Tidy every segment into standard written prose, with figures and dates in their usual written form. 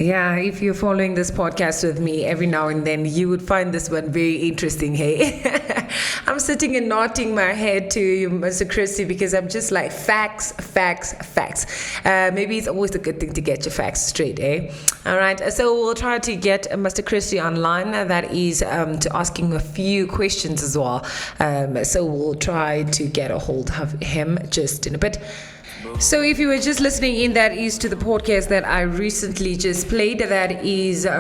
Yeah, if you're following this podcast with me every now and then, you would find this one very interesting, hey? I'm sitting and nodding my head to you, Mr. Christie, because I'm just like, facts. Maybe it's always a good thing to get your facts straight, eh? All right, so we'll try to get Mr. Christie online. That is to asking a few questions as well. So we'll try to get a hold of him just in a bit. So if you were just listening in, that is to the podcast that I recently just played. That is the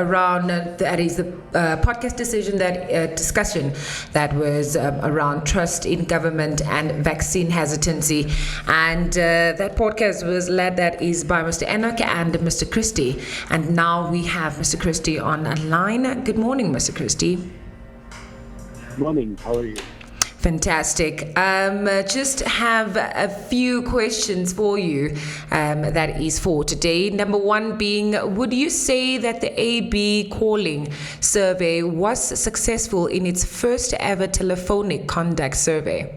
podcast discussion that was around trust in government and vaccine hesitancy. And that podcast was led, that is by Mr. Enoch and Mr. Christie. And now we have Mr. Christie on a line. Good morning, Mr. Christie. Good morning. How are you? Fantastic. Just have a few questions for you that is for today. Number one being, would you say that the AB calling survey was successful in its first ever telephonic conduct survey?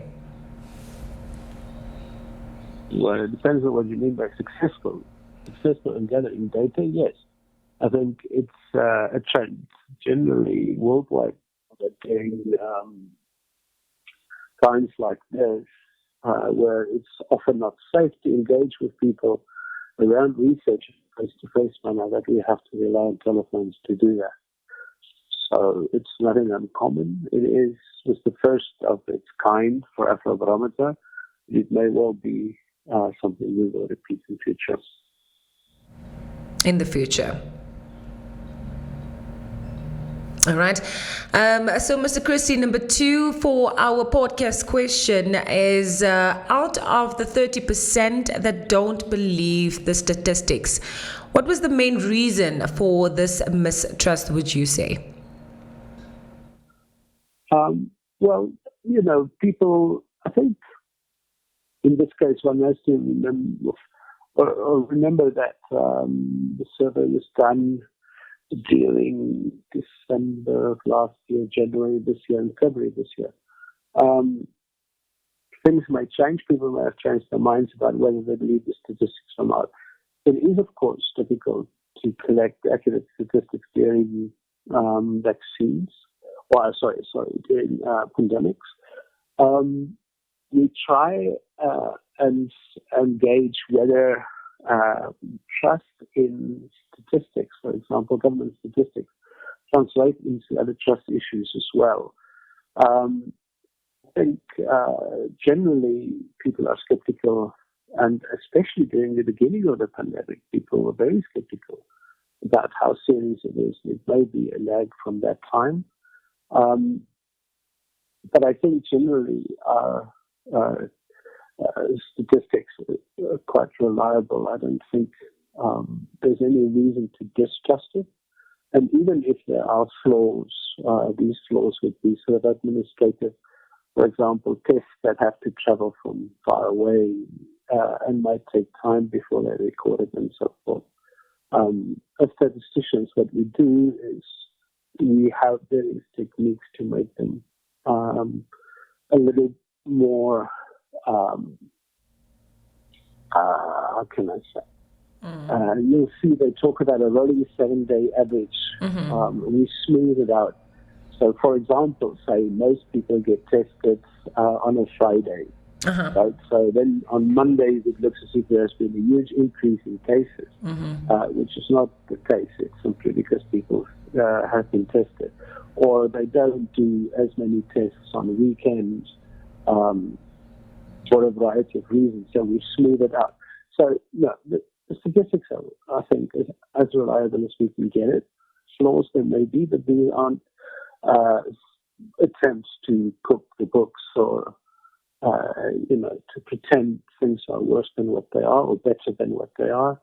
Well, it depends on what you mean by successful. Successful in gathering data, yes. I think it's a trend generally worldwide that getting times like this, where it's often not safe to engage with people around research in a face-to-face manner, that we have to rely on telephones to do that. So it's nothing uncommon. It was the first of its kind for Afrobarometer. It may well be something we will repeat in future. In the future. All right. So, Mr. Christie, number two for our podcast question is, out of the 30% that don't believe the statistics, what was the main reason for this mistrust, would you say? Well, people, I think in this case, one has to remember that the survey was done during December of last year, January this year, and February this year. Things may change. People may have changed their minds about whether they believe the statistics or not. It is, of course, difficult to collect accurate statistics during vaccines, during pandemics. We try and gauge whether trust in statistics, for example, government statistics, translate into other trust issues as well. I think generally people are skeptical, and especially during the beginning of the pandemic, people were very skeptical about how serious it is. It may be a lag from that time. But I think generally our statistics are quite reliable. I don't think there's any reason to distrust it. And even if there are flaws, these flaws would be sort of administrative. For example, tests that have to travel from far away and might take time before they're recorded and so forth. As statisticians, what we do is we have various techniques to make them a little more, how can I say? You'll see they talk about a rolling 7-day average. We smooth it out. So, for example, say most people get tested on a Friday. Right? So then on Mondays it looks as if there's been a huge increase in cases, which is not the case. It's simply because people have been tested. Or they don't do as many tests on weekends for a variety of reasons. So we smooth it out. So, the statistics are, I think, as reliable as we can get it. Flaws there may be, but these aren't attempts to cook the books or, to pretend things are worse than what they are or better than what they are.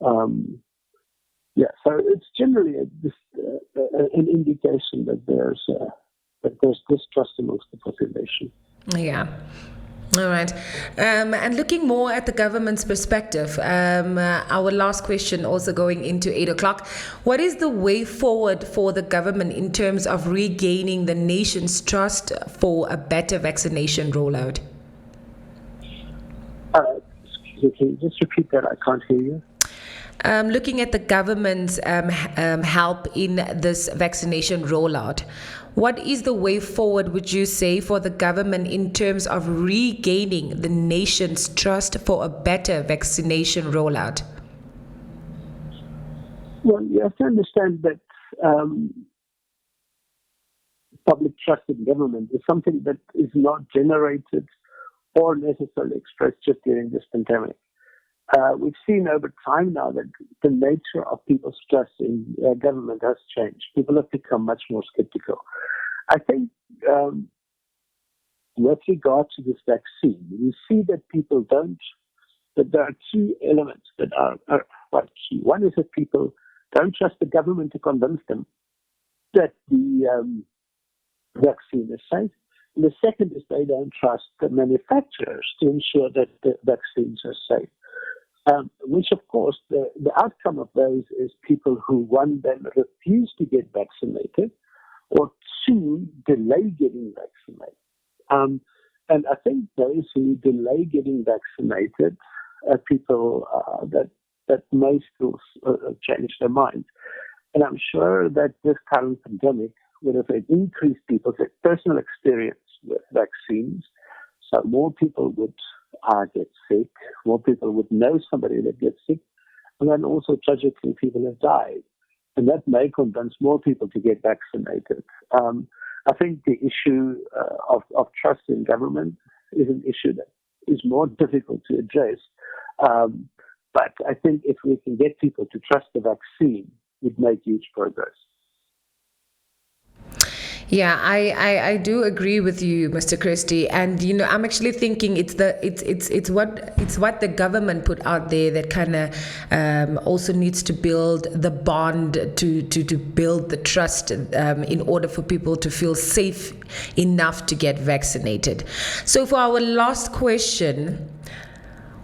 So it's generally an indication that there's distrust amongst the population. Yeah. All right. And looking more at the government's perspective, our last question also going into 8 o'clock, what is the way forward for the government in terms of regaining the nation's trust for a better vaccination rollout? Excuse me, can you just repeat that? I can't hear you. looking at the government's help in this vaccination rollout, what is the way forward, would you say, for the government in terms of regaining the nation's trust for a better vaccination rollout? Well, you have to understand that public trust in government is something that is not generated or necessarily expressed just during this pandemic. We've seen over time now that the nature of people's trust in government has changed. People have become much more skeptical. I think with regard to this vaccine, we see that people that there are two elements that are quite key. One is that people don't trust the government to convince them that the vaccine is safe. And the second is they don't trust the manufacturers to ensure that the vaccines are safe. Which, of course, the outcome of those is people who, one, then refuse to get vaccinated, or two, delay getting vaccinated. And I think those who delay getting vaccinated are people that may still change their minds. And I'm sure that this current pandemic would have increased people's personal experience with vaccines. So more people would get sick, more people would know somebody that gets sick, and then also tragically people have died. And that may convince more people to get vaccinated. I think the issue of trust in government is an issue that is more difficult to address. But I think if we can get people to trust the vaccine, we'd make huge progress. Yeah, I do agree with you, Mr. Christie, and I'm actually thinking it's what the government put out there that kind of also needs to build the bond to build the trust in order for people to feel safe enough to get vaccinated. So for our last question,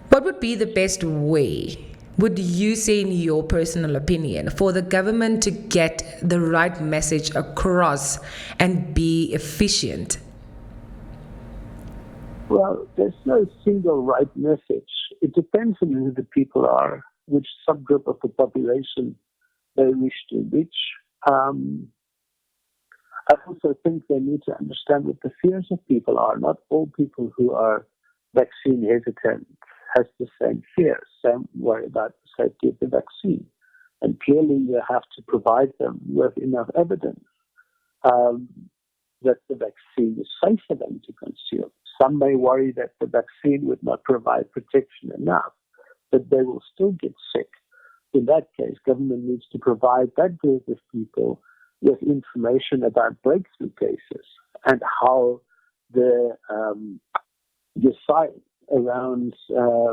what would be the best way, would you say, in your personal opinion, for the government to get the right message across and be efficient? Well, there's no single right message. It depends on who the people are, which subgroup of the population they wish to reach. I also think they need to understand what the fears of people are. Not all people who are vaccine hesitant has the same fears. Some worry about the safety of the vaccine. And clearly you have to provide them with enough evidence that the vaccine is safe for them to consume. Some may worry that the vaccine would not provide protection enough, but they will still get sick. In that case, government needs to provide that group of people with information about breakthrough cases and how the science around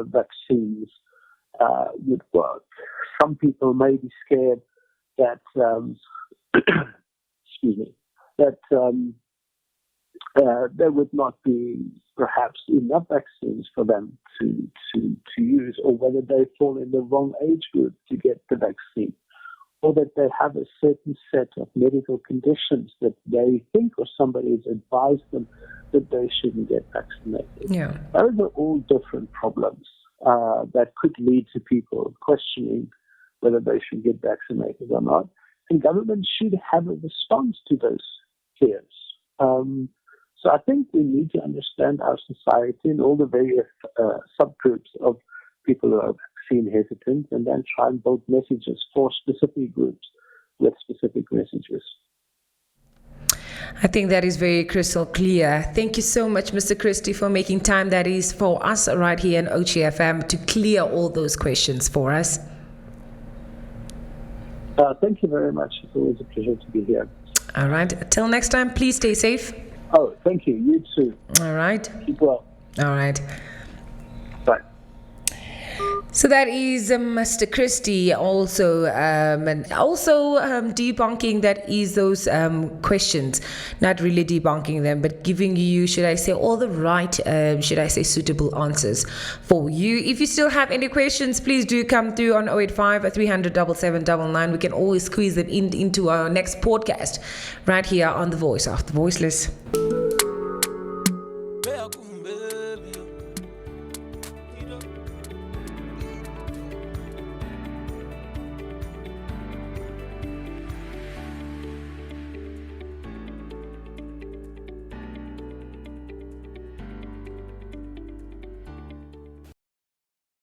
vaccines would work. Some people may be scared that there would not be perhaps enough vaccines for them to use, or whether they fall in the wrong age group to get the vaccine, or that they have a certain set of medical conditions that they think, or somebody has advised them that they shouldn't get vaccinated. Yeah. Those are all different problems that could lead to people questioning whether they should get vaccinated or not. And government should have a response to those fears. So I think we need to understand our society and all the various subgroups of people who are vaccine hesitant, and then try and build messages for specific groups with specific messages. I think that is very crystal clear. Thank you so much, Mr. Christie, for making time, that is, for us right here in OGFM to clear all those questions for us. Thank you very much. It's always a pleasure to be here. All right. Till next time, please stay safe. Oh, thank you. You too. All right. Keep well. All right. Bye. So that is Mr. Christie also debunking that is those questions, not really debunking them, but giving you, should I say, all the right, suitable answers for you. If you still have any questions, please do come through on 085 300 7799. We can always squeeze them into our next podcast right here on The Voice of the Voiceless.